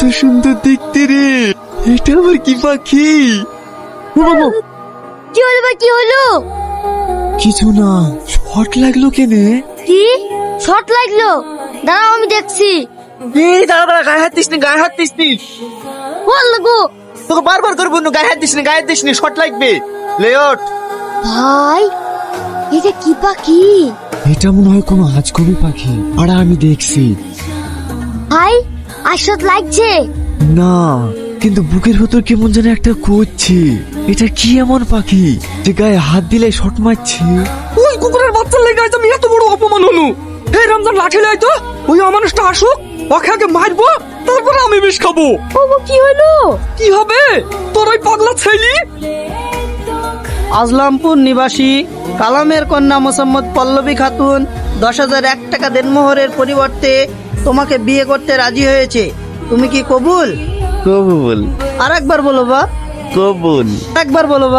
কত সুন্দর দেখতে রে। এটা আবার কি পাখি? কি হলো বা কি হলো? কিছু না, শর্ট লাগলো কেনে? কি শর্ট লাগলো? দাঁড়াও আমি দেখছি। এই দাঁড়া, গায়ে হাত দিস নি, গায়ে হাত দিস নি। বল গো, তোকে বারবার করে বলবো গায়ে হাত দিস নি, গায়ে দিস নি, শর্ট লাগবে। লেওট ভাই এটা কি পাখি? এটা মনে হয় কোনো আজগবি পাখি। আর আমি দেখছি। ভাই আশত লাগছে না, কিন্তু বুকের ভেতর কেমন যেন একটা করছে। এটা কি এমন পাখি যে গায়ে হাত দিলে শট মারছে? ওই কুকুরের বাচ্চার লেগে আজ আমি এত বড় অপমান হনু। এই রমজান লাঠি লাই তো, ওই অমানুষটা আসুক, ওকে আগে মারবো, তারপরে আমি বিষ খাবো। ওগো কি হলো? কি হবে তোর ওই পাগলা ছেলি? আজলামপুর নিবাসী কালামের কন্যা মোসাম্মদ পল্লবী খাতুন 10,001 টাকা দেনমোহরের পরিবর্তে তোমাকে বিয়ে করতে রাজি হয়েছে। তুমি কি কবুল? কবুল, আর একবার বলো বা। কবুল। একবার বলো বা।